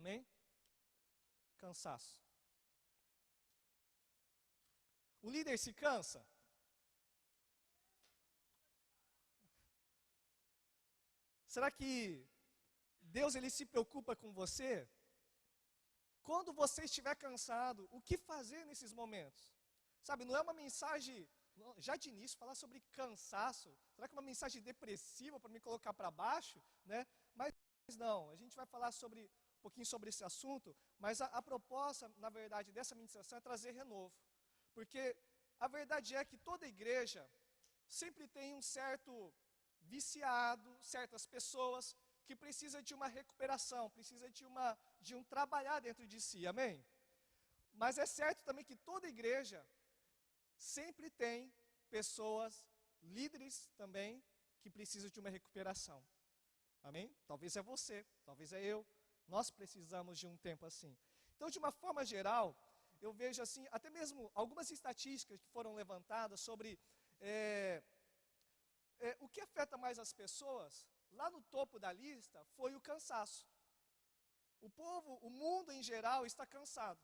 Amém? Cansaço. O líder se cansa? Será que Deus ele se preocupa com você? Quando você estiver cansado, o que fazer nesses momentos? Sabe, não é uma mensagem, já de início, falar sobre cansaço. Será que é uma mensagem depressiva para me colocar para baixo? Né? Mas não, a gente vai falar um pouquinho sobre esse assunto, mas a proposta, na verdade, dessa ministração é trazer renovo. Porque a verdade é que toda igreja sempre tem um certo viciado, certas pessoas que precisam de uma recuperação, precisam de um trabalhar dentro de si, amém? Mas é certo também que toda igreja sempre tem pessoas, líderes também, que precisam de uma recuperação, amém? Talvez é você, talvez é eu, nós precisamos de um tempo assim. Então, de uma forma geral, eu vejo assim, até mesmo algumas estatísticas que foram levantadas sobre o que afeta mais as pessoas. Lá no topo da lista foi o cansaço. O mundo em geral está cansado.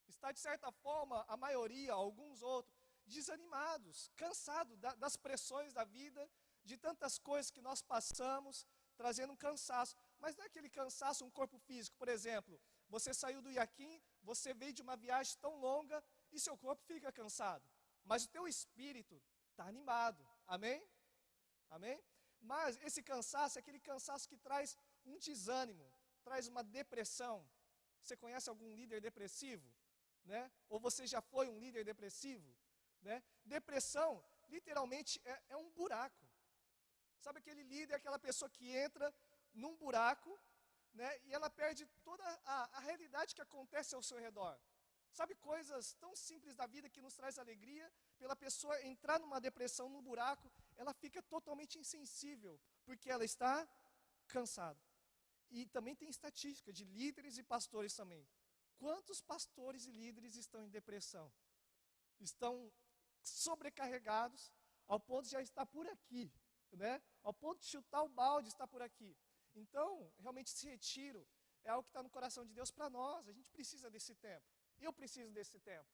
Está, de certa forma, a maioria, alguns outros, desanimados, cansados das pressões da vida, de tantas coisas que nós passamos, trazendo um cansaço. Mas não é aquele cansaço, um corpo físico. Por exemplo, você saiu do Iaquim, você veio de uma viagem tão longa e seu corpo fica cansado. Mas o teu espírito está animado. Amém? Amém? Mas esse cansaço é aquele cansaço que traz um desânimo, traz uma depressão. Você conhece algum líder depressivo? Né? Ou você já foi um líder depressivo? Né? Depressão, literalmente, é um buraco. Sabe aquele líder, aquela pessoa que entra num buraco, né, e ela perde toda a realidade que acontece ao seu redor. Sabe, coisas tão simples da vida que nos traz alegria, pela pessoa entrar numa depressão, num buraco, ela fica totalmente insensível, porque ela está cansada. E também tem estatística de líderes e pastores também. Quantos pastores e líderes estão em depressão? Estão sobrecarregados, ao ponto de já estar por aqui, né? Ao ponto de chutar o balde, estar por aqui. Então, realmente esse retiro é algo que está no coração de Deus para nós. A gente precisa desse tempo. Eu preciso desse tempo.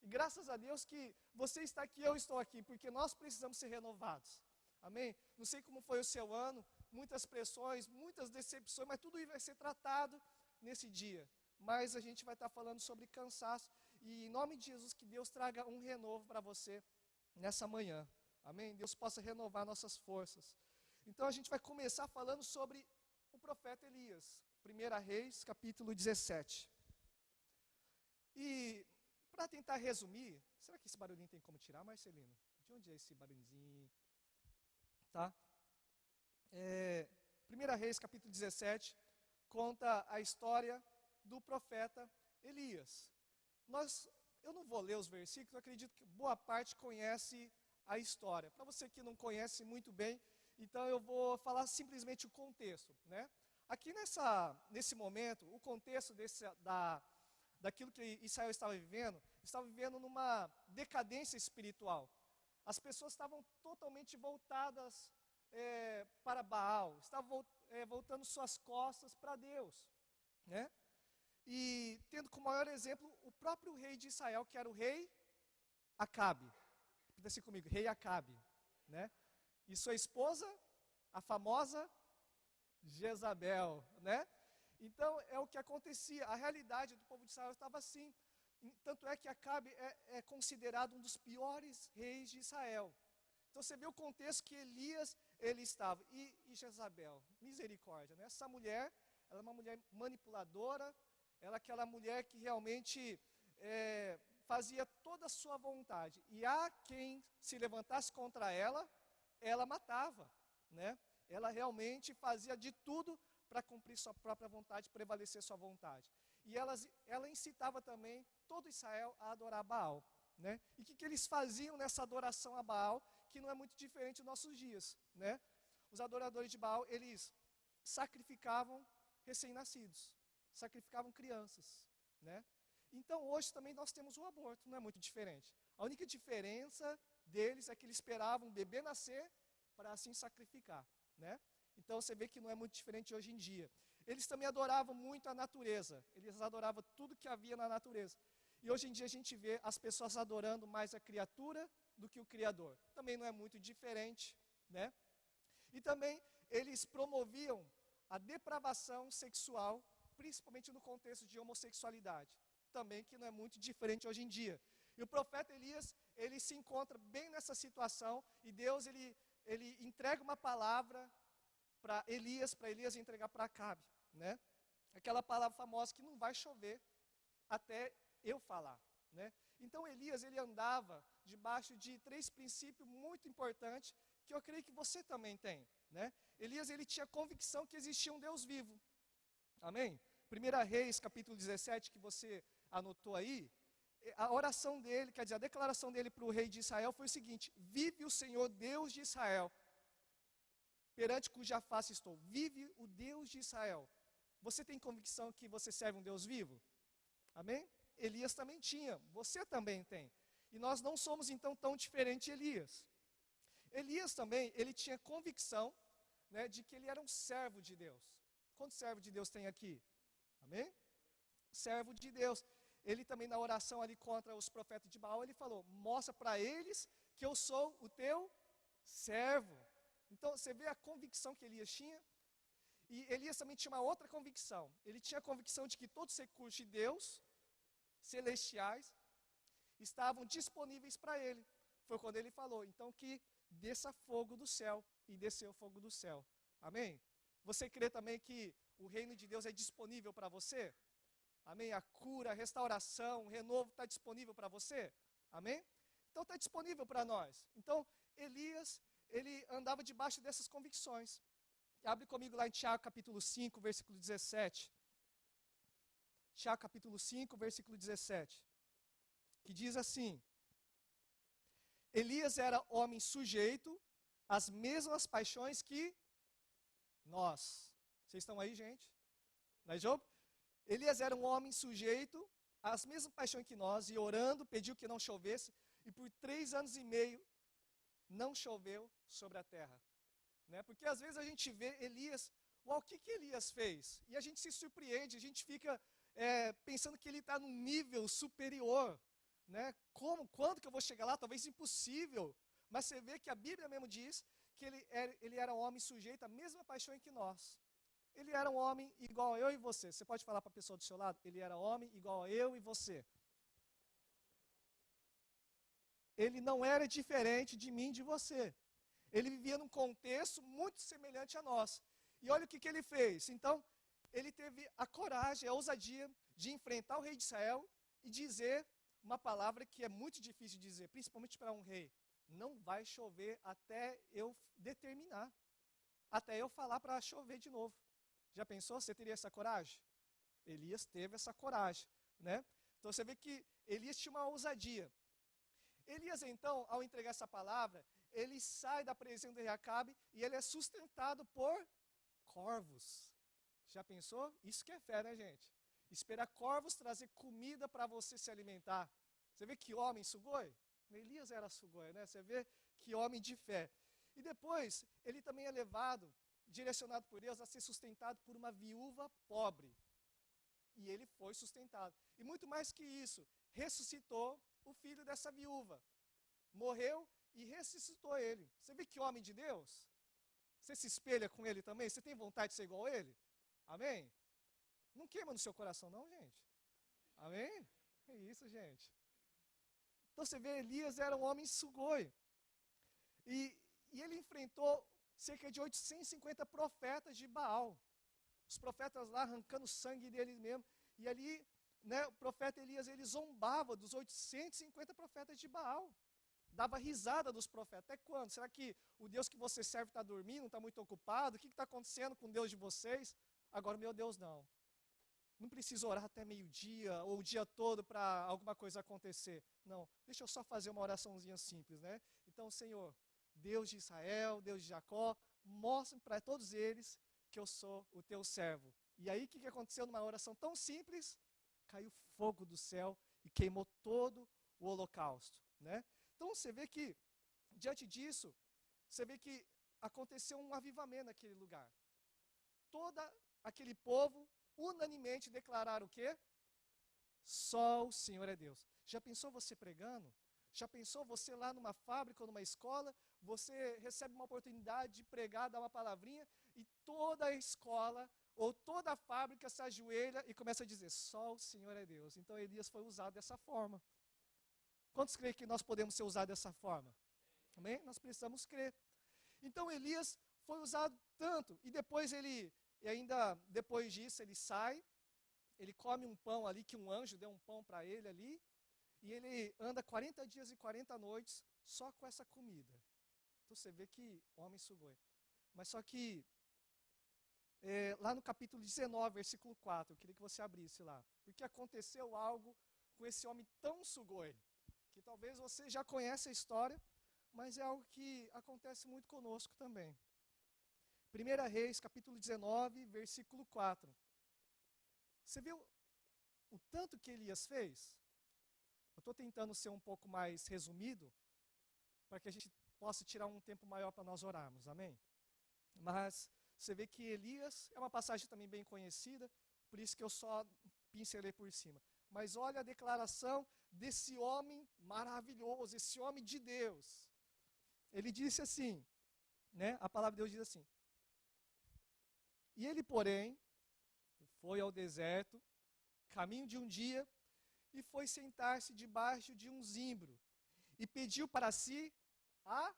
E graças a Deus que você está aqui, eu estou aqui, porque nós precisamos ser renovados. Amém? Não sei como foi o seu ano, muitas pressões, muitas decepções, mas tudo isso vai ser tratado nesse dia. Mas a gente vai estar falando sobre cansaço. E em nome de Jesus, que Deus traga um renovo para você nessa manhã. Amém? Deus possa renovar nossas forças. Então a gente vai começar falando sobre o profeta Elias. 1 Reis, capítulo 17. E para tentar resumir, será que esse barulhinho tem como tirar, Marcelino? De onde é esse barulhinho? Tá? 1 Reis, capítulo 17, conta a história do profeta Elias. Eu não vou ler os versículos, eu acredito que boa parte conhece a história. Para você que não conhece muito bem, então eu vou falar simplesmente o contexto, né? Aqui nesse momento, o contexto daquilo que Israel estava vivendo numa decadência espiritual. As pessoas estavam totalmente voltadas para Baal, estavam voltando suas costas para Deus, né? E tendo como maior exemplo o próprio rei de Israel, que era o rei Acabe. Repita assim comigo, rei Acabe, né? E sua esposa, a famosa Jezabel, né? Então, é o que acontecia. A realidade do povo de Israel estava assim. Tanto é que Acabe é considerado um dos piores reis de Israel. Então, você vê o contexto que Elias, ele estava. E Jezabel, misericórdia, né? Essa mulher, ela é uma mulher manipuladora, ela é aquela mulher que realmente fazia toda a sua vontade. E a quem se levantasse contra ela, ela matava, né? Ela realmente fazia de tudo para cumprir sua própria vontade, prevalecer sua vontade. E ela incitava também todo Israel a adorar Baal, né? E o que eles faziam nessa adoração a Baal, que não é muito diferente dos nossos dias, né? Os adoradores de Baal, eles sacrificavam recém-nascidos, sacrificavam crianças, né? Então hoje também nós temos o aborto, não é muito diferente. A única diferença deles é que eles esperavam o bebê nascer para assim sacrificar, né? Então você vê que não é muito diferente hoje em dia. Eles também adoravam muito a natureza. Eles adoravam tudo que havia na natureza. E hoje em dia a gente vê as pessoas adorando mais a criatura do que o Criador. Também não é muito diferente, né? E também eles promoviam a depravação sexual, principalmente no contexto de homossexualidade. Também que não é muito diferente hoje em dia. E o profeta Elias, ele se encontra bem nessa situação, e Deus, ele entrega uma palavra para Elias entregar para Acabe, né? Aquela palavra famosa que não vai chover até eu falar, né? Então Elias, ele andava debaixo de 3 princípios muito importantes, que eu creio que você também tem, né? Elias, ele tinha convicção que existia um Deus vivo, amém? 1 Reis, capítulo 17, que você anotou aí, a oração dele, quer dizer, a declaração dele para o rei de Israel foi o seguinte: vive o Senhor Deus de Israel, perante cuja face estou. Vive o Deus de Israel. Você tem convicção que você serve um Deus vivo? Amém? Elias também tinha, você também tem. E nós não somos então tão diferentes de Elias. Elias também, ele tinha convicção, né, de que ele era um servo de Deus. Quantos servos de Deus tem aqui? Amém? Servo de Deus. Ele também na oração ali contra os profetas de Baal, ele falou: mostra para eles que eu sou o teu servo. Então você vê a convicção que Elias tinha. E Elias também tinha uma outra convicção. Ele tinha a convicção de que todos os recursos de Deus, celestiais, estavam disponíveis para ele. Foi quando ele falou, então, que desça fogo do céu, e desceu fogo do céu. Amém? Você crê também que o reino de Deus é disponível para você? Amém? A cura, a restauração, o renovo está disponível para você? Amém? Então está disponível para nós. Então, Elias, ele andava debaixo dessas convicções. Abre comigo lá em Tiago capítulo 5, versículo 17. Tiago capítulo 5, versículo 17. Que diz assim: Elias era homem sujeito às mesmas paixões que nós. Vocês estão aí, gente? Não é, Job? Elias era um homem sujeito às mesmas paixões que nós, e orando, pediu que não chovesse, e por 3 anos e meio não choveu sobre a terra. Né? Porque às vezes a gente vê Elias, uau, o que Elias fez? E a gente se surpreende, a gente fica pensando que ele está num nível superior. Né? Quando que eu vou chegar lá? Talvez impossível. Mas você vê que a Bíblia mesmo diz que ele era um homem sujeito à mesma paixão que nós. Ele era um homem igual a eu e você. Você pode falar para a pessoa do seu lado? Ele era homem igual a eu e você. Ele não era diferente de mim e de você. Ele vivia num contexto muito semelhante a nós. E olha o que ele fez. Então, ele teve a coragem, a ousadia de enfrentar o rei de Israel e dizer uma palavra que é muito difícil de dizer, principalmente para um rei: não vai chover até eu determinar, até eu falar para chover de novo. Já pensou? Você teria essa coragem? Elias teve essa coragem, né? Então você vê que Elias tinha uma ousadia. Elias então, ao entregar essa palavra, ele sai da presença de Acabe e ele é sustentado por corvos. Já pensou? Isso que é fé, né, gente? Esperar corvos trazer comida para você se alimentar. Você vê que homem sugoi? Elias era sugoi, né? Você vê que homem de fé. E depois, ele também é levado, direcionado por Deus, a ser sustentado por uma viúva pobre. E ele foi sustentado. E muito mais que isso, ressuscitou o filho dessa viúva. Morreu e ressuscitou ele. Você vê que homem de Deus? Você se espelha com ele também? Você tem vontade de ser igual a ele? Amém? Não queima no seu coração não, gente. Amém? É isso, gente. Então você vê, Elias era um homem sugoi. E ele enfrentou cerca de 850 profetas de Baal. Os profetas lá arrancando sangue deles mesmo. E ali, né, o profeta Elias, ele zombava dos 850 profetas de Baal. Dava risada dos profetas. Até quando? Será que o Deus que você serve está dormindo, está muito ocupado? O que está acontecendo com o Deus de vocês? Agora, meu Deus, não. Não preciso orar até meio-dia ou o dia todo para alguma coisa acontecer. Não, deixa eu só fazer uma oraçãozinha simples, né? Então, Senhor, Deus de Israel, Deus de Jacó, mostre para todos eles que eu sou o teu servo. E aí, o que aconteceu numa oração tão simples? Caiu fogo do céu e queimou todo o holocausto, né? Então, você vê que, diante disso, você vê que aconteceu um avivamento naquele lugar. Toda aquele povo unanimemente declararam o quê? Só o Senhor é Deus. Já pensou você pregando? Já pensou você lá numa fábrica ou numa escola, você recebe uma oportunidade de pregar, dar uma palavrinha, e toda a escola ou toda a fábrica se ajoelha e começa a dizer, só o Senhor é Deus. Então Elias foi usado dessa forma. Quantos creem que nós podemos ser usados dessa forma? Amém? Nós precisamos crer. Então Elias foi usado tanto, e depois disso ele sai, ele come um pão ali, que um anjo deu um pão para ele ali, e ele anda 40 dias e 40 noites só com essa comida. Então você vê que homem sugoi. Mas só que, lá no capítulo 19, versículo 4, eu queria que você abrisse lá. Porque aconteceu algo com esse homem tão sugoi, que talvez você já conhece a história, mas é algo que acontece muito conosco também. 1 Reis, capítulo 19, versículo 4. Você viu o tanto que Elias fez? Eu estou tentando ser um pouco mais resumido, para que a gente possa tirar um tempo maior para nós orarmos, amém? Mas você vê que Elias é uma passagem também bem conhecida, por isso que eu só pincelei por cima. Mas olha a declaração desse homem maravilhoso, esse homem de Deus. Ele disse assim, né? A palavra de Deus diz assim: e ele, porém, foi ao deserto, caminho de um dia, e foi sentar-se debaixo de um zimbro, e pediu para si a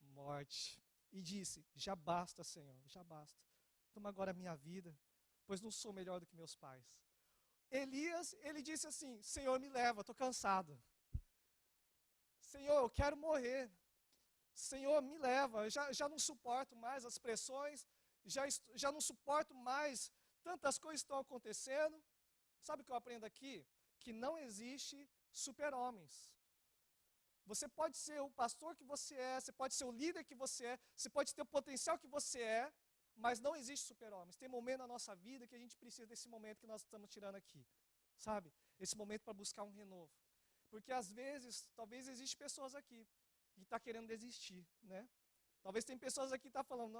morte. E disse, já basta, Senhor, já basta. Toma agora a minha vida, pois não sou melhor do que meus pais. Elias, ele disse assim, Senhor, me leva, estou cansado. Senhor, eu quero morrer. Senhor, me leva, já não suporto mais as pressões, já não suporto mais tantas coisas que estão acontecendo. Sabe o que eu aprendo aqui? Que não existe super-homens. Você pode ser o pastor que você é, você pode ser o líder que você é, você pode ter o potencial que você é, mas não existe super-homens. Tem momento na nossa vida que a gente precisa desse momento que nós estamos tirando aqui, sabe? Esse momento para buscar um renovo. Porque às vezes, talvez existem pessoas aqui que estão querendo desistir, né? Talvez tem pessoas aqui que estão falando,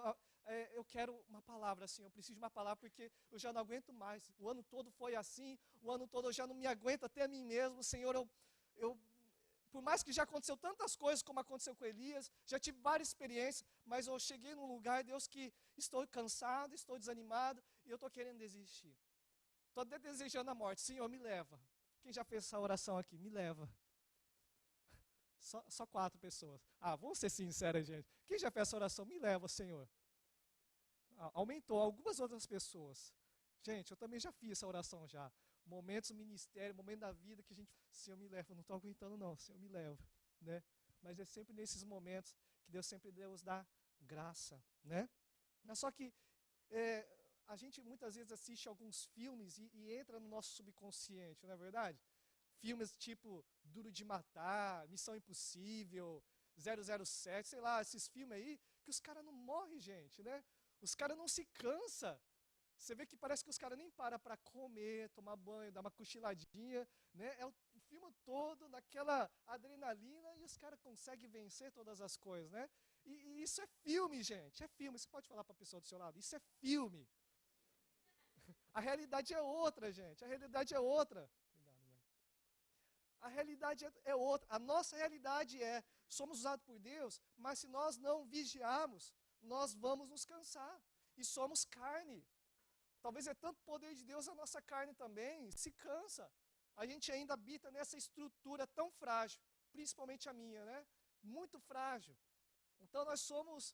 eu quero uma palavra assim, eu preciso de uma palavra porque eu já não aguento mais. O ano todo foi assim, o ano todo eu já não me aguento até a mim mesmo. Senhor, por mais que já aconteceu tantas coisas como aconteceu com Elias, já tive várias experiências, mas eu cheguei num lugar, Deus, que estou cansado, estou desanimado e eu estou querendo desistir. Estou até desejando a morte. Senhor, me leva. Quem já fez essa oração aqui? Me leva. Só 4 pessoas. Vamos ser sinceros, gente. Quem já fez essa oração? Me leva, Senhor. Aumentou algumas outras pessoas. Gente, eu também já fiz essa oração já. Momentos do ministério, momento da vida que a gente, Senhor, me leva. Eu não estou aguentando não, Senhor, me leva. Né? Mas é sempre nesses momentos que Deus dá graça. Né? Mas só que a gente muitas vezes assiste alguns filmes e entra no nosso subconsciente, não é verdade? Filmes tipo Duro de Matar, Missão Impossível, 007, sei lá, esses filmes aí, que os caras não morrem, gente, né? Os caras não se cansam. Você vê que parece que os caras nem param para comer, tomar banho, dar uma cochiladinha, né? É o filme todo naquela adrenalina e os caras conseguem vencer todas as coisas, né? E isso é filme, gente, é filme. Você pode falar para a pessoa do seu lado, isso é filme. A realidade é outra, gente, a realidade é outra. A realidade é outra. A nossa realidade somos usados por Deus, mas se nós não vigiarmos, nós vamos nos cansar. E somos carne. Talvez é tanto poder de Deus, a nossa carne também se cansa. A gente ainda habita nessa estrutura tão frágil, principalmente a minha, né? Muito frágil. Então nós somos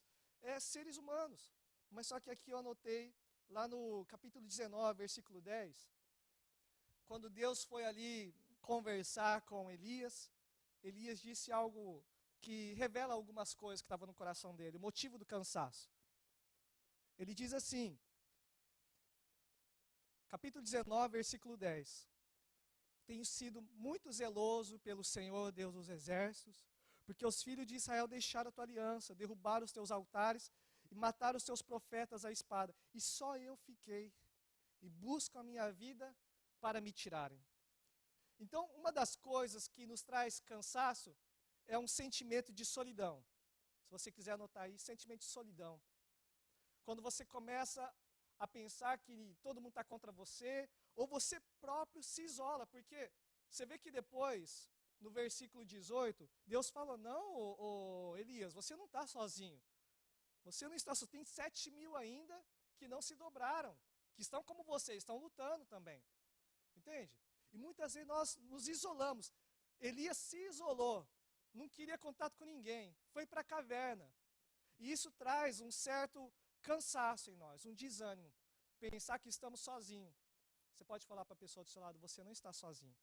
seres humanos. Mas só que aqui eu anotei, lá no capítulo 19, versículo 10, quando Deus foi ali conversar com Elias, Elias disse algo que revela algumas coisas que estavam no coração dele, o motivo do cansaço. Ele diz assim, capítulo 19, versículo 10, tenho sido muito zeloso pelo Senhor, Deus dos exércitos, porque os filhos de Israel deixaram a tua aliança, derrubaram os teus altares e mataram os teus profetas à espada, e só eu fiquei, e busco a minha vida para me tirarem. Então, uma das coisas que nos traz cansaço é um sentimento de solidão. Se você quiser anotar aí, sentimento de solidão. Quando você começa a pensar que todo mundo está contra você, ou você próprio se isola, porque você vê que depois, no versículo 18, Deus fala, não, Elias, você não está sozinho. Você não está sozinho, tem 7.000 ainda que não se dobraram, que estão como você, estão lutando também. Entende? E muitas vezes nós nos isolamos. Elias se isolou, não queria contato com ninguém, foi para a caverna. E isso traz um certo cansaço em nós, um desânimo. Pensar que estamos sozinhos. Você pode falar para a pessoa do seu lado, você não está sozinho.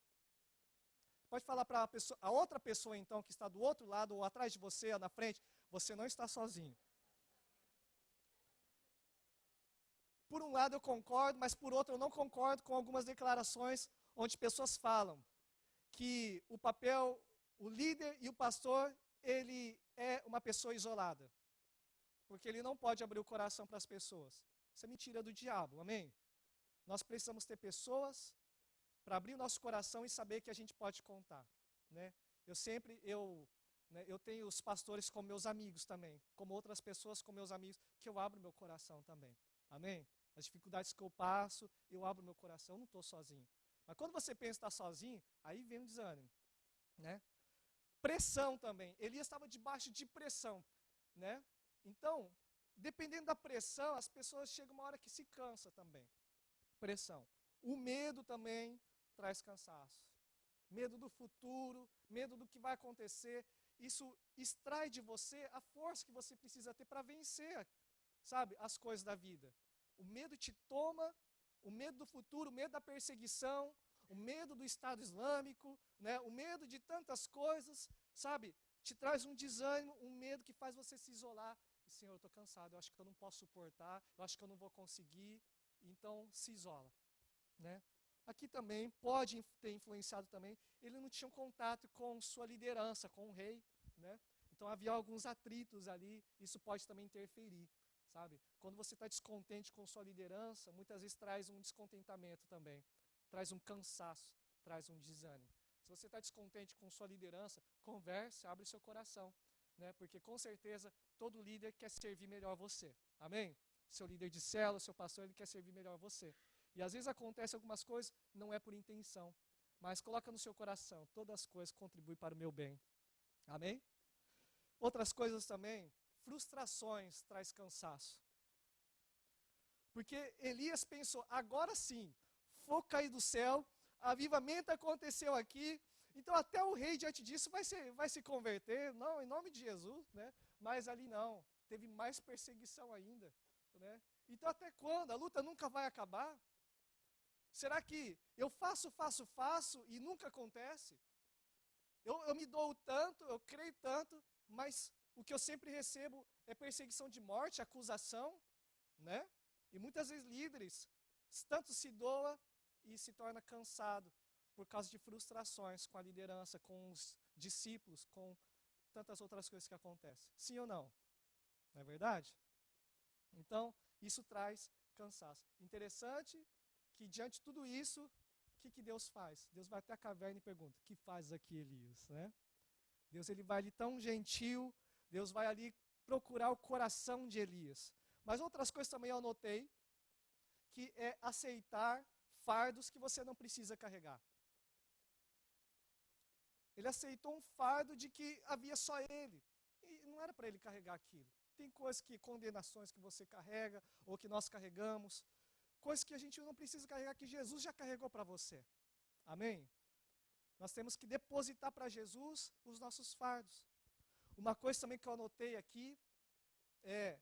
Pode falar para a outra pessoa, então, que está do outro lado, ou atrás de você, ou na frente, você não está sozinho. Por um lado eu concordo, mas por outro eu não concordo com algumas declarações onde pessoas falam que o papel, o líder e o pastor, ele é uma pessoa isolada. Porque ele não pode abrir o coração para as pessoas. Isso é mentira do diabo, amém? Nós precisamos ter pessoas para abrir o nosso coração e saber que a gente pode contar, né? Eu tenho os pastores como meus amigos também, como outras pessoas como meus amigos, que eu abro meu coração também, amém? As dificuldades que eu passo, eu abro meu coração, eu não estou sozinho. Mas quando você pensa estar sozinho, aí vem um desânimo, né? Pressão também, Elias estava debaixo de pressão, né? Então, dependendo da pressão, as pessoas chegam uma hora que se cansa também. Pressão. O medo também traz cansaço. Medo do futuro, medo do que vai acontecer. Isso extrai de você a força que você precisa ter para vencer, sabe, as coisas da vida. O medo te toma, o medo do futuro, o medo da perseguição, o medo do Estado Islâmico, né, o medo de tantas coisas, sabe, te traz um desânimo, um medo que faz você se isolar. E, Senhor, eu estou cansado, eu acho que eu não posso suportar, eu acho que eu não vou conseguir, então se isola, né? Aqui também pode ter influenciado também, ele não tinha um contato com sua liderança, com o rei, né? Então havia alguns atritos ali, isso pode também interferir, sabe? Quando você está descontente com sua liderança, muitas vezes traz um descontentamento também, traz um cansaço, traz um desânimo. Se você está descontente com sua liderança, converse, abre seu coração, né? Porque com certeza todo líder quer servir melhor você, amém? Seu líder de célula, seu pastor, ele quer servir melhor você. E às vezes acontece algumas coisas, não é por intenção, mas coloca no seu coração, todas as coisas contribuem para o meu bem, amém? Outras coisas também, frustrações traz cansaço. Porque Elias pensou, agora sim, fogo cair do céu, avivamento aconteceu aqui, então até o rei diante disso vai se converter, não, em nome de Jesus, né? Mas ali não, teve mais perseguição ainda, né? Então até quando? A luta nunca vai acabar? Será que eu faço e nunca acontece? Eu me dou tanto, eu creio tanto, mas o que eu sempre recebo é perseguição de morte, acusação, né? E muitas vezes líderes tanto se doa e se torna cansado por causa de frustrações com a liderança, com os discípulos, com tantas outras coisas que acontecem. Sim ou não? Não é verdade? Então, isso traz cansaço. Interessante que diante de tudo isso, o que Deus faz? Deus vai até a caverna e pergunta, o que faz aqui Elias? Né? Deus ele vai ali tão gentil, Deus vai ali procurar o coração de Elias. Mas outras coisas também eu notei, que é aceitar fardos que você não precisa carregar. Ele aceitou um fardo de que havia só ele, e não era para ele carregar aquilo. Tem coisas que, condenações que você carrega, ou que nós carregamos, coisas que a gente não precisa carregar, que Jesus já carregou para você. Amém? Nós temos que depositar para Jesus os nossos fardos. Uma coisa também que eu anotei aqui é,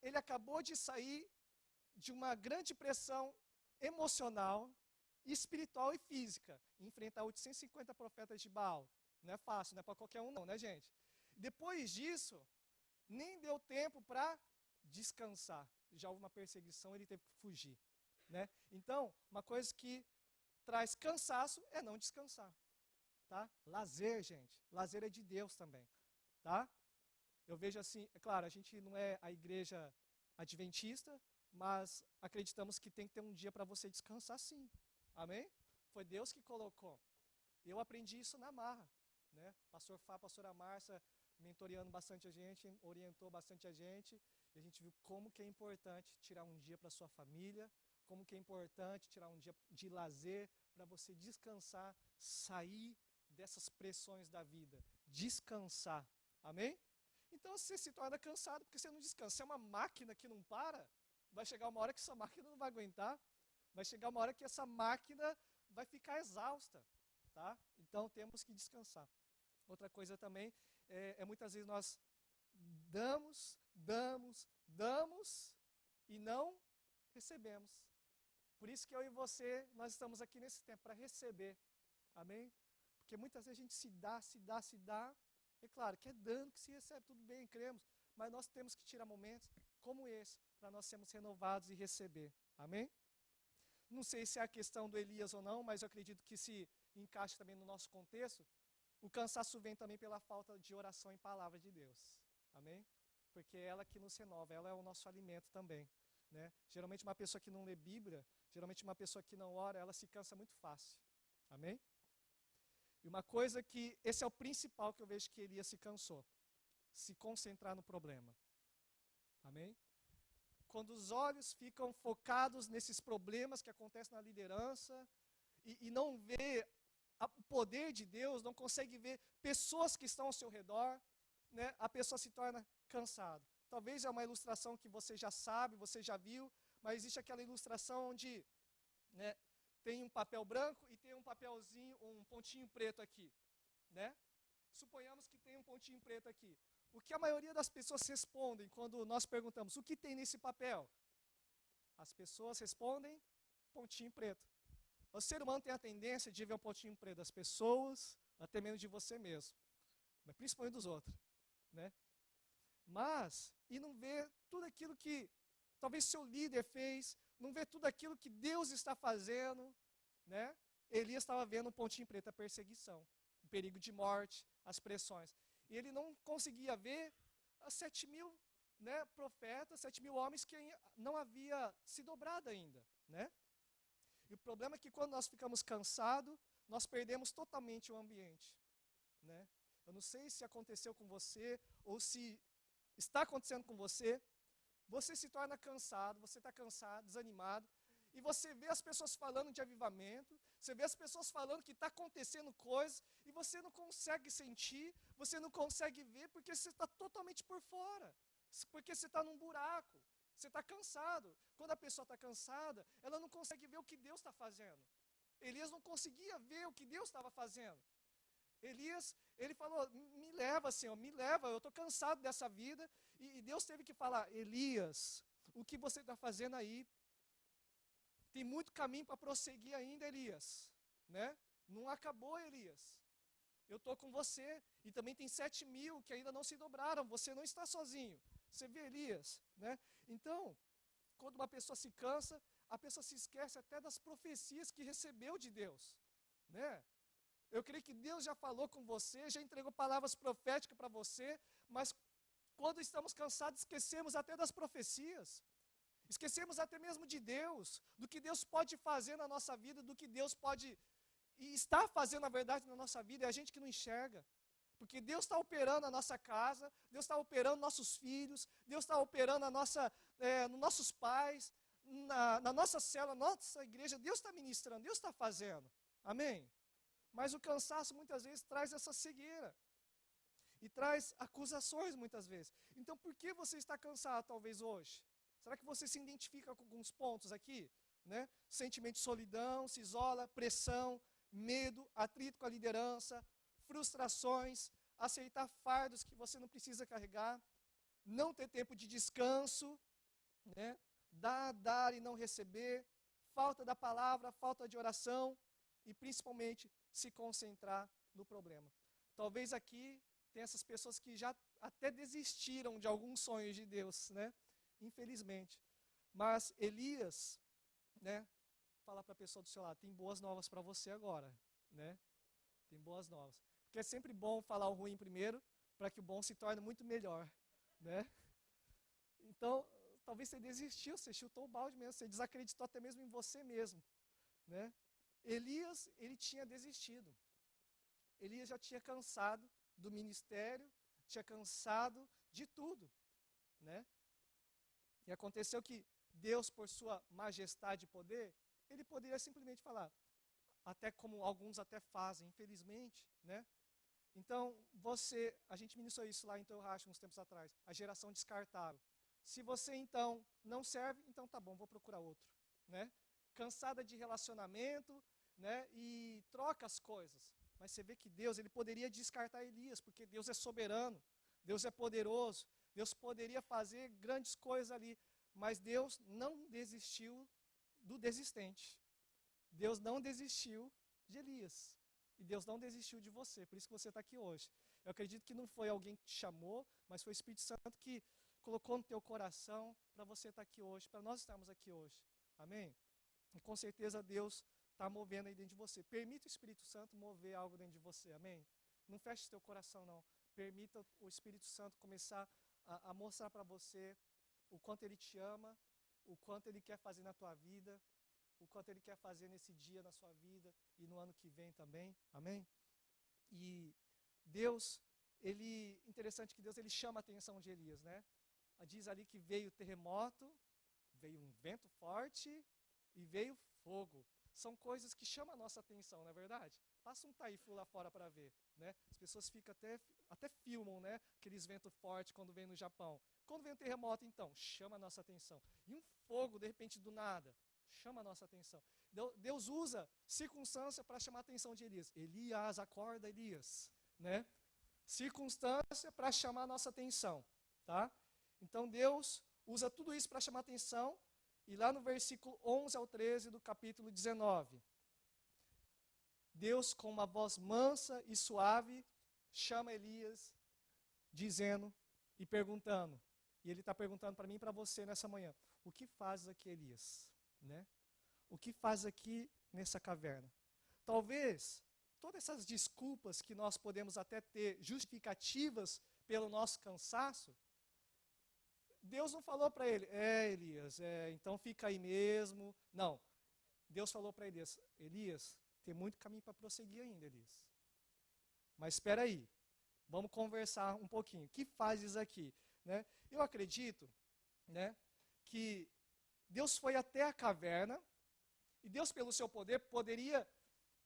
ele acabou de sair de uma grande pressão emocional, espiritual e física. Enfrentar 850 profetas de Baal. Não é fácil, não é para qualquer um não, né, gente? Depois disso, nem deu tempo para descansar. Já houve uma perseguição, ele teve que fugir, né? Então, uma coisa que traz cansaço é não descansar, tá? Lazer, gente. Lazer é de Deus também, tá? Eu vejo assim, é claro, a gente não é a igreja adventista, mas acreditamos que tem que ter um dia para você descansar sim. Amém? Foi Deus que colocou. Eu aprendi isso na marra, né? Pastor Fá, pastora Márcia, mentoreando bastante a gente, orientou bastante a gente, E a gente viu como que é importante tirar um dia para sua família, como que é importante tirar um dia de lazer para você descansar, sair dessas pressões da vida, descansar. Amém? Então você se torna cansado porque você não descansa. Você é uma máquina que não para, vai chegar uma hora que essa máquina não vai aguentar, vai chegar uma hora que essa máquina vai ficar exausta, tá? Então temos que descansar. Outra coisa também é muitas vezes nós damos e não recebemos. Por isso que eu e você, nós estamos aqui nesse tempo para receber. Amém? Porque muitas vezes a gente se dá. É claro que é dando que se recebe, tudo bem, cremos. Mas nós temos que tirar momentos como esse, para nós sermos renovados e receber. Amém? Não sei se é a questão do Elias ou não, mas eu acredito que se encaixa também no nosso contexto. O cansaço vem também pela falta de oração e palavra de Deus. Amém? Porque é ela que nos renova, ela é o nosso alimento também. Né? Geralmente uma pessoa que não lê Bíblia, geralmente uma pessoa que não ora, ela se cansa muito fácil. Amém? E uma coisa que, esse é o principal que eu vejo que Elias se cansou. Se concentrar no problema. Amém? Quando os olhos ficam focados nesses problemas que acontecem na liderança e não vê o poder de Deus, não consegue ver pessoas que estão ao seu redor, né, a pessoa se torna cansada. Talvez é uma ilustração que você já sabe, você já viu, mas existe aquela ilustração onde, né, tem um papel branco e tem um papelzinho, um pontinho preto aqui. Né? Suponhamos que tem um pontinho preto aqui. O que a maioria das pessoas respondem quando nós perguntamos o que tem nesse papel? As pessoas respondem pontinho preto. O ser humano tem a tendência de ver um pontinho preto das pessoas, até mesmo de você mesmo, mas principalmente dos outros. Né? Mas, e não vê tudo aquilo que talvez seu líder fez, não vê tudo aquilo que Deus está fazendo. Né? Elias estava vendo um pontinho preto, a perseguição, o perigo de morte, as pressões. E ele não conseguia ver as 7.000, né, profetas, 7.000 homens que não havia se dobrado ainda. Né? E o problema é que quando nós ficamos cansados, nós perdemos totalmente o ambiente. Né? Eu não sei se aconteceu com você ou se está acontecendo com você. Você se torna cansado, você está cansado, desanimado. E você vê as pessoas falando de avivamento, você vê as pessoas falando que está acontecendo coisas, e você não consegue sentir, você não consegue ver, porque você está totalmente por fora. Porque você está num buraco, você está cansado. Quando a pessoa está cansada, ela não consegue ver o que Deus está fazendo. Elias não conseguia ver o que Deus estava fazendo. Elias, ele falou, me leva, Senhor, me leva, eu estou cansado dessa vida. E Deus teve que falar, Elias, o que você está fazendo aí? Tem muito caminho para prosseguir ainda, Elias. Né? Não acabou, Elias. Eu estou com você. E também tem 7.000 que ainda não se dobraram. Você não está sozinho. Você vê, Elias? Né? Então, quando uma pessoa se cansa, a pessoa se esquece até das profecias que recebeu de Deus. Né? Eu creio que Deus já falou com você, já entregou palavras proféticas para você, mas quando estamos cansados, esquecemos até das profecias. Esquecemos até mesmo de Deus, do que Deus pode fazer na nossa vida, do que Deus pode e está fazendo, na verdade, na nossa vida, é a gente que não enxerga. Porque Deus está operando a nossa casa, Deus está operando nossos filhos, Deus está operando nos nossos pais, na nossa célula, na nossa igreja, Deus está ministrando, Deus está fazendo. Amém? Mas o cansaço muitas vezes traz essa cegueira. E traz acusações muitas vezes. Então por que você está cansado talvez hoje? Será que você se identifica com alguns pontos aqui? Né? Sentimento de solidão, se isola, pressão, medo, atrito com a liderança, frustrações, aceitar fardos que você não precisa carregar, não ter tempo de descanso, né? Dar e não receber, falta da palavra, falta de oração e principalmente se concentrar no problema. Talvez aqui tem essas pessoas que já até desistiram de alguns sonhos de Deus, né? Infelizmente. Mas Elias, né, fala para a pessoa do seu lado, tem boas novas para você agora, né? Tem boas novas. Porque é sempre bom falar o ruim primeiro, para que o bom se torne muito melhor, né? Então, talvez você desistiu, você chutou o balde mesmo, você desacreditou até mesmo em você mesmo, né? Elias, ele tinha desistido. Elias já tinha cansado do ministério, tinha cansado de tudo, né? E aconteceu que Deus, por sua majestade e poder, ele poderia simplesmente falar, até como alguns até fazem, infelizmente, né? Então, a gente ministrou isso lá em Torracho uns tempos atrás, a geração descartável. Se você então não serve, então tá bom, vou procurar outro, né? Cansada de relacionamento, né? E troca as coisas. Mas você vê que Deus, ele poderia descartar Elias, porque Deus é soberano, Deus é poderoso, Deus poderia fazer grandes coisas ali, mas Deus não desistiu do desistente. Deus não desistiu de Elias. E Deus não desistiu de você, por isso que você está aqui hoje. Eu acredito que não foi alguém que te chamou, mas foi o Espírito Santo que colocou no teu coração para você estar aqui hoje, para nós estarmos aqui hoje. Amém? E com certeza Deus está movendo aí dentro de você. Permita o Espírito Santo mover algo dentro de você. Amém? Não feche teu coração, não. Permita o Espírito Santo começar a mostrar para você o quanto Ele te ama, o quanto Ele quer fazer na tua vida, o quanto Ele quer fazer nesse dia na sua vida e no ano que vem também. Amém? E Deus, interessante que Deus, Ele chama a atenção de Elias, né? Diz ali que veio terremoto, veio um vento forte e veio fogo. São coisas que chamam a nossa atenção, não é verdade? Passa um taifu lá fora para ver, né? As pessoas ficam até filmam, né? Aqueles ventos fortes quando vem no Japão. Quando vem um terremoto, então, chama a nossa atenção. E um fogo, de repente, do nada, chama a nossa atenção. Deus usa circunstância para chamar a atenção de Elias. Elias, acorda, Elias, né? Circunstância para chamar a nossa atenção, tá? Então Deus usa tudo isso para chamar a atenção. E lá no versículo 11 ao 13 do capítulo 19, Deus com uma voz mansa e suave chama Elias, dizendo e perguntando, e ele está perguntando para mim e para você nessa manhã, o que fazes aqui, Elias? Né? O que faz aqui nessa caverna? Talvez todas essas desculpas que nós podemos até ter, justificativas pelo nosso cansaço, Deus não falou para ele, Elias, então fica aí mesmo. Não, Deus falou para Elias, Elias, tem muito caminho para prosseguir ainda, Elias. Mas espera aí, vamos conversar um pouquinho. O que fazes aqui? Né? Eu acredito, né, que Deus foi até a caverna, e Deus, pelo seu poder, poderia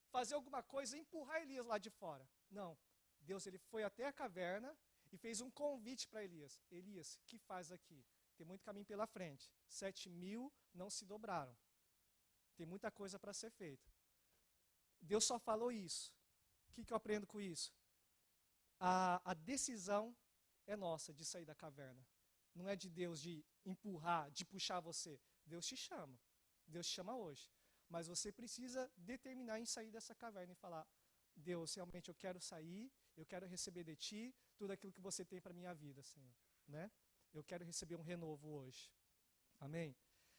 fazer alguma coisa e empurrar Elias lá de fora. Não, Deus ele foi até a caverna e fez um convite para Elias. Elias, o que faz aqui? Tem muito caminho pela frente. 7.000 não se dobraram. Tem muita coisa para ser feita. Deus só falou isso. O que eu aprendo com isso? A decisão é nossa de sair da caverna. Não é de Deus de empurrar, de puxar você. Deus te chama. Deus te chama hoje. Mas você precisa determinar em sair dessa caverna e falar, Deus, realmente eu quero sair, eu quero receber de Ti tudo aquilo que você tem para a minha vida, Senhor. Né? Eu quero receber um renovo hoje. Amém?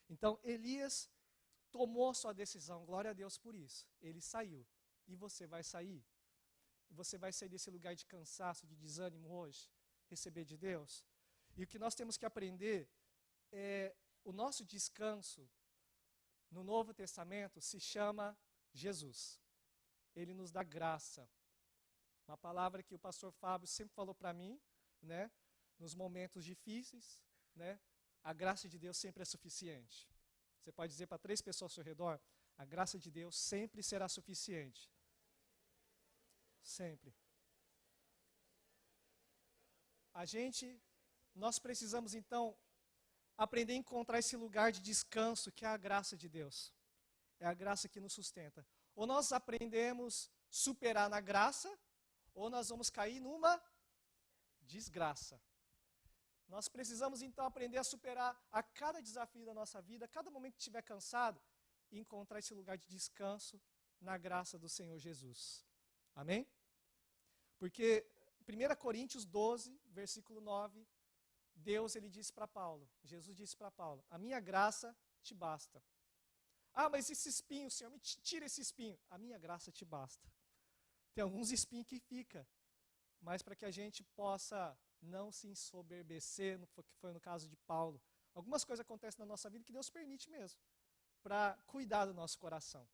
Então, Elias tomou sua decisão, glória a Deus por isso. Ele saiu. E você vai sair? Você vai sair desse lugar de cansaço, de desânimo hoje? Receber de Deus? E o que nós temos que aprender é o nosso descanso no Novo Testamento se chama Jesus. Ele nos dá graça. Uma palavra que o pastor Fábio sempre falou para mim, né? Nos momentos difíceis, né? A graça de Deus sempre é suficiente. Você pode dizer para 3 pessoas ao seu redor, a graça de Deus sempre será suficiente. Sempre. Nós precisamos então aprender a encontrar esse lugar de descanso que é a graça de Deus. É a graça que nos sustenta. Ou nós aprendemos a superar na graça, ou nós vamos cair numa desgraça. Nós precisamos então aprender a superar a cada desafio da nossa vida, a cada momento que estiver cansado, e encontrar esse lugar de descanso na graça do Senhor Jesus. Amém? Porque 1 Coríntios 12, versículo 9, Deus ele disse para Paulo, Jesus disse para Paulo, a minha graça te basta. Ah, mas esse espinho, Senhor, me tira esse espinho. A minha graça te basta. Tem alguns espinhos que ficam, mas para que a gente possa não se ensoberbecer, que foi no caso de Paulo. Algumas coisas acontecem na nossa vida que Deus permite mesmo, para cuidar do nosso coração.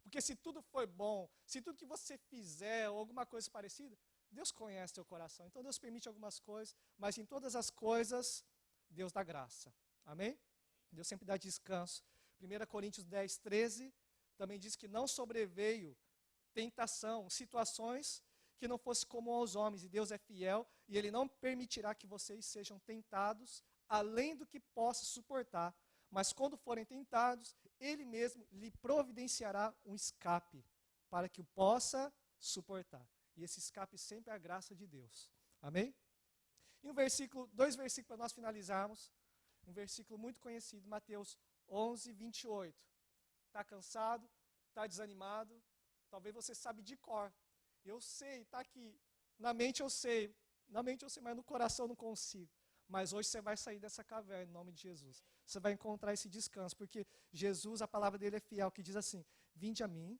Porque se tudo foi bom, se tudo que você fizer ou alguma coisa parecida, Deus conhece teu coração. Então Deus permite algumas coisas, mas em todas as coisas, Deus dá graça. Amém? Deus sempre dá descanso. 1 Coríntios 10, 13 também diz que não sobreveio tentação, situações que não fosse comum aos homens, e Deus é fiel, e Ele não permitirá que vocês sejam tentados além do que possa suportar, mas quando forem tentados, Ele mesmo lhe providenciará um escape, para que o possa suportar. E esse escape sempre é a graça de Deus. Amém? E dois versículos para nós finalizarmos, um versículo muito conhecido, Mateus 11, 28. Está cansado? Está desanimado? Talvez você sabe de cor. Eu sei, está aqui. Na mente eu sei, mas no coração eu não consigo. Mas hoje você vai sair dessa caverna, em nome de Jesus. Você vai encontrar esse descanso, porque Jesus, a palavra dele é fiel, que diz assim: vinde a mim,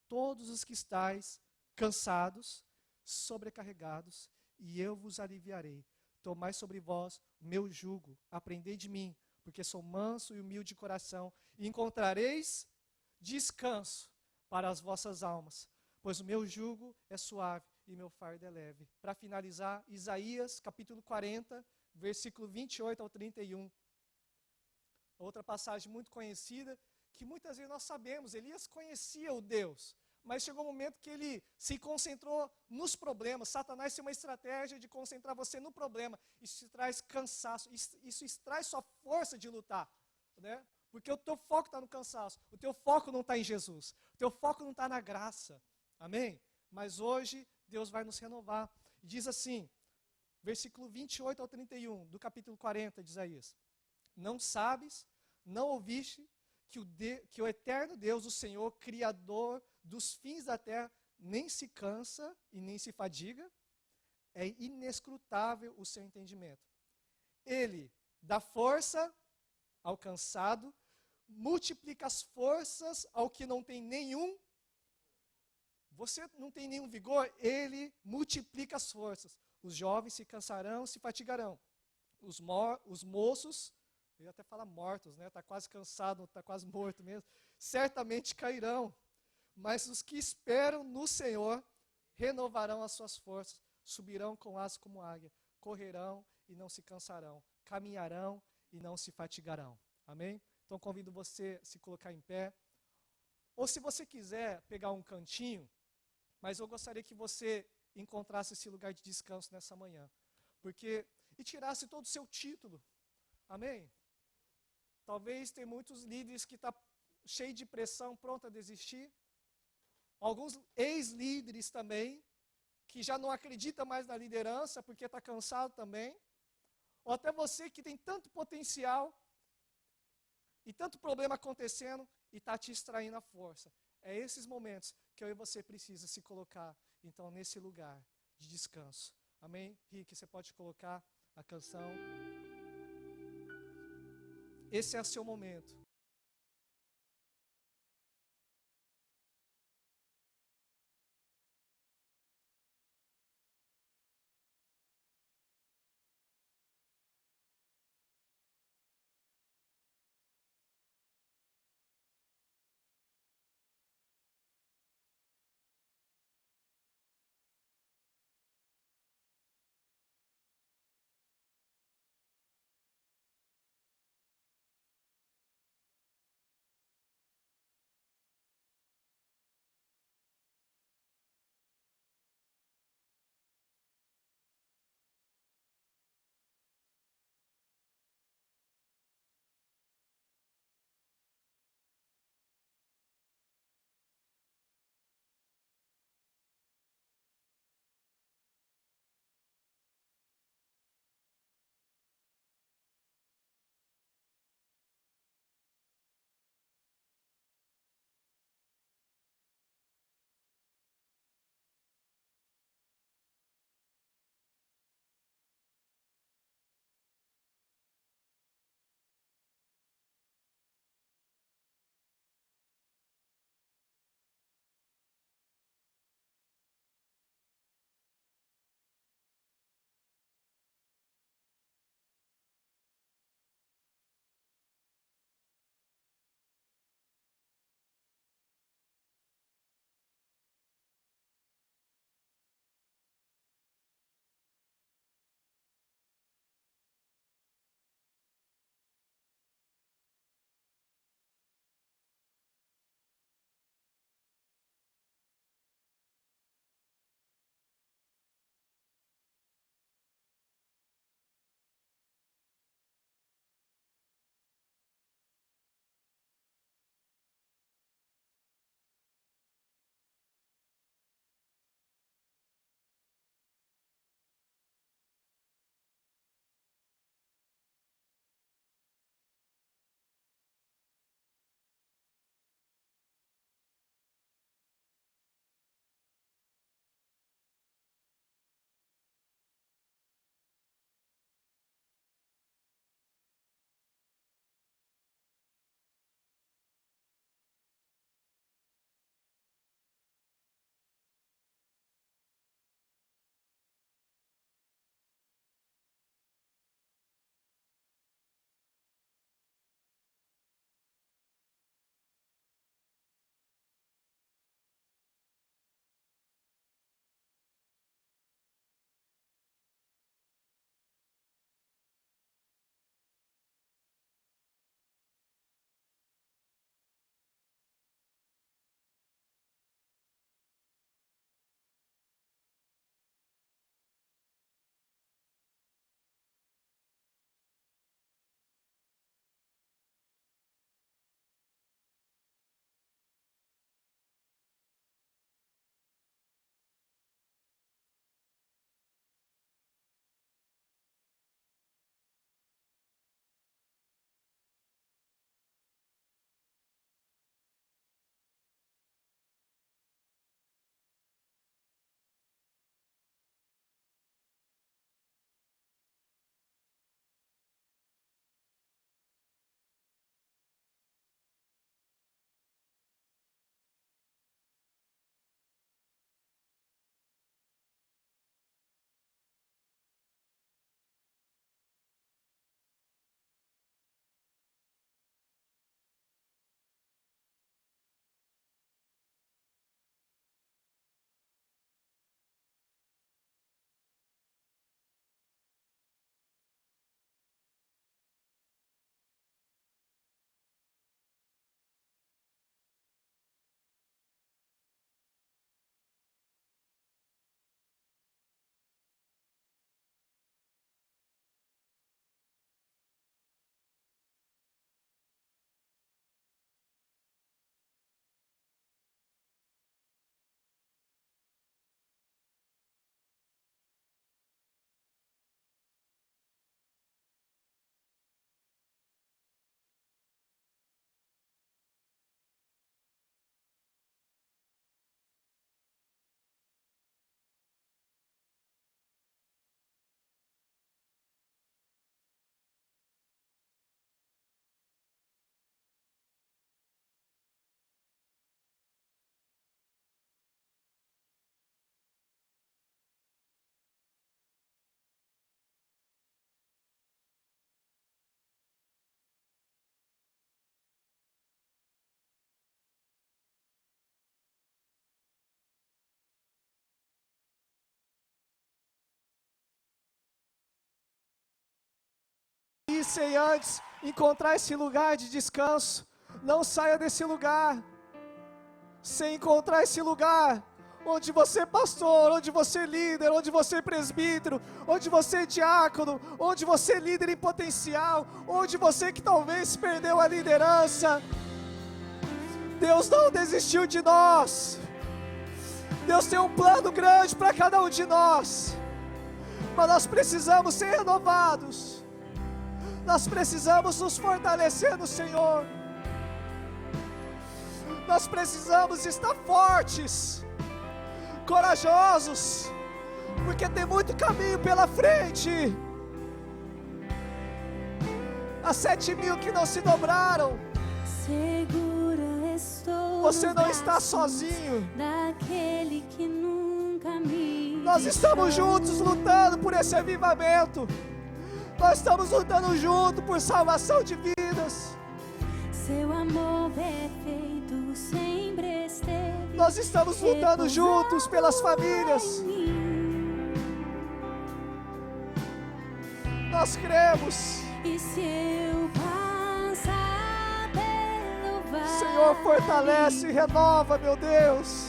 todos os que estáis cansados, sobrecarregados, e eu vos aliviarei. Tomai sobre vós o meu jugo, aprendei de mim, porque sou manso e humilde de coração, e encontrareis descanso para as vossas almas, pois o meu jugo é suave e meu fardo é leve. Para finalizar, Isaías capítulo 40, versículo 28 ao 31. Outra passagem muito conhecida, que muitas vezes nós sabemos, Elias conhecia o Deus, mas chegou um momento que ele se concentrou nos problemas. Satanás tem uma estratégia de concentrar você no problema. Isso te traz cansaço, isso extrai sua força de lutar, né? Porque o teu foco está no cansaço, o teu foco não está em Jesus, o teu foco não está na graça, amém? Mas hoje Deus vai nos renovar. E diz assim, versículo 28 ao 31, do capítulo 40 de Isaías: não sabes, não ouviste, que o eterno Deus, o Senhor, Criador dos fins da terra, nem se cansa e nem se fadiga? É inescrutável o seu entendimento. Ele dá força ao cansado, multiplica as forças ao que não tem nenhum. Você não tem nenhum vigor, ele multiplica as forças. Os jovens se cansarão, se fatigarão. Os moços, eu ia até falar mortos, né? Está quase cansado, está quase morto mesmo. Certamente cairão. Mas os que esperam no Senhor renovarão as suas forças, subirão com asas como águia, correrão e não se cansarão, caminharão e não se fatigarão. Amém? Então convido você a se colocar em pé. Ou se você quiser pegar um cantinho, mas eu gostaria que você encontrasse esse lugar de descanso nessa manhã. E tirasse todo o seu título. Amém? Talvez tem muitos líderes que estão cheios de pressão, pronto a desistir. Alguns ex-líderes também, que já não acreditam mais na liderança porque está cansado também. Ou até você que tem tanto potencial e tanto problema acontecendo e está te extraindo a força. É esses momentos que eu e você precisa se colocar, então, nesse lugar de descanso. Amém? Rick, você pode colocar a canção. Esse é o seu momento. daqui sem antes encontrar esse lugar de descanso. Não saia desse lugar sem encontrar esse lugar onde você é pastor, onde você é líder, onde você é presbítero, onde você é diácono, onde você é líder em potencial, onde você que talvez perdeu a liderança. Deus não desistiu de nós. Deus tem um plano grande para cada um de nós, mas nós precisamos ser renovados. Nós precisamos nos fortalecer no Senhor. Nós precisamos estar fortes, corajosos, porque tem muito caminho pela frente. As 7.000 que não se dobraram, segura estou. Você não está sozinho. Daquele que nunca me Nós estamos juntos lutando por esse avivamento. Nós estamos lutando juntos por salvação de vidas. Seu amor perfeito sempre esteve. Nós estamos lutando juntos pelas famílias. Nós cremos. E se eu passar pelo vale, Senhor, fortalece e renova, meu Deus.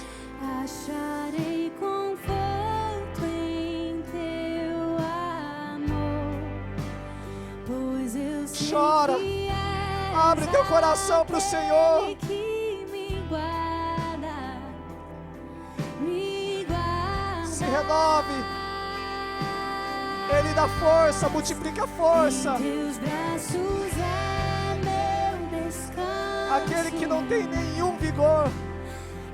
acharei conforto em teu amor, pois eu sei Chora. que és Abre teu coração para o Senhor. aquele que me guarda, me guarda. Se renove. Ele dá força, multiplica a força. Em teus braços é meu descanso. Aquele que não tem nenhum vigor,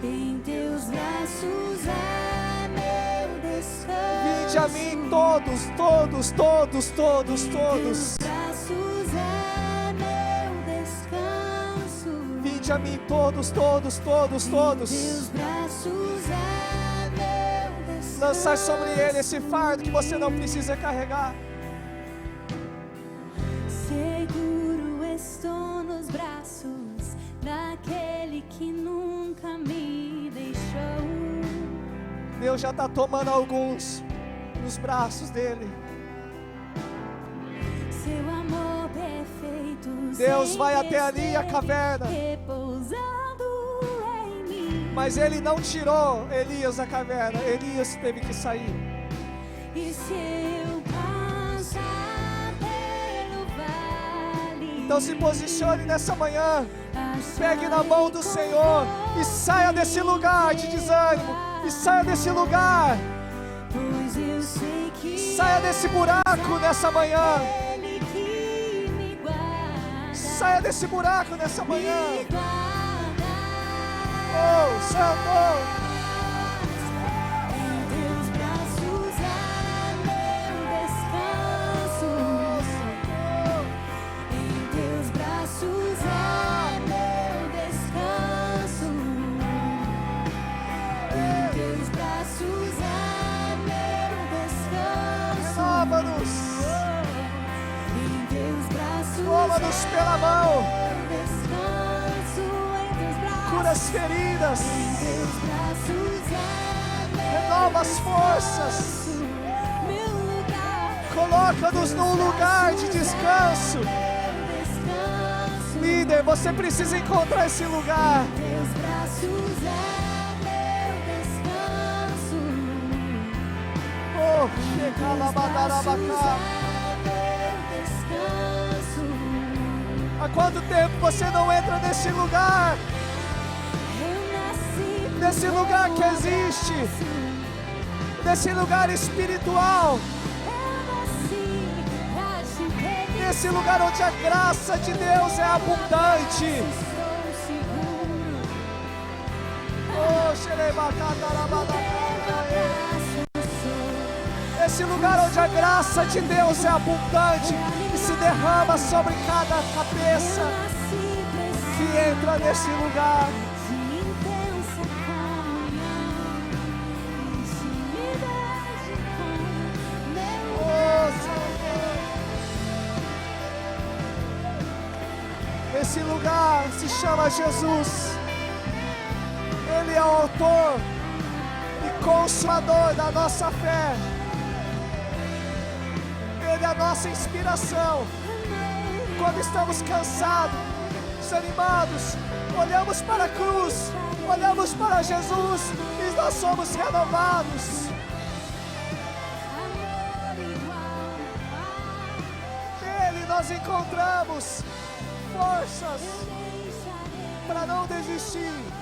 Em teus braços é meu descanso. vinde a mim todos, todos, todos, todos, Em todos. teus braços é meu descanso. Vinde a mim todos, todos, todos, Em todos. teus braços é meu descanso. Lançar sobre ele esse fardo que você não precisa carregar. Seguro estou nos braços daquele que nunca me deixou. Deus já está tomando alguns nos braços dele. Seu amor perfeito. Deus vai sempre até ali a esteve caverna. repousando em mim. Mas ele não tirou Elias da caverna. Elias teve que sair. E se eu passar pelo vale, Então se posicione nessa manhã. Pegue na mão do Senhor e saia desse lugar de desânimo. E saia desse lugar. pois eu sei que Saia desse buraco nessa manhã. Ele que me guarda, Saia desse buraco nessa manhã. me guarda. Oh, Santo. Em teus braços é meu descanso. Em teus braços é meu descanso. Em teus braços é meu descanso. Renova-nos. Em teus braços Toma-nos pela mão. é meu descanso. Em teus braços, Cura as feridas. em teus braços é meu Renova as forças. meu lugar. Coloca-nos num lugar de descanso. Líder, você precisa encontrar esse lugar. Teus braços é meu descanso. Oh, Shekalabadarabacá. É meu descanso. Há quanto tempo você não entra nesse lugar? Eu nasci Nesse lugar que existe. Nesse lugar espiritual. eu nasci pra te ver. Nesse lugar onde a graça de Deus é abundante. Estou seguro. Oh, Xerebacadarabacá. Esse lugar onde a graça de Deus é abundante e se derrama sobre cada cabeça que entra nesse lugar. De intensa comunhão, intimidade com meu Oh, Senhor. Esse lugar se chama Jesus. Ele é o autor e consumador da nossa fé. Ele é a nossa inspiração. quando estamos cansados, desanimados, olhamos para a cruz, olhamos para Jesus e nós somos renovados. Nele nós encontramos forças para não desistir.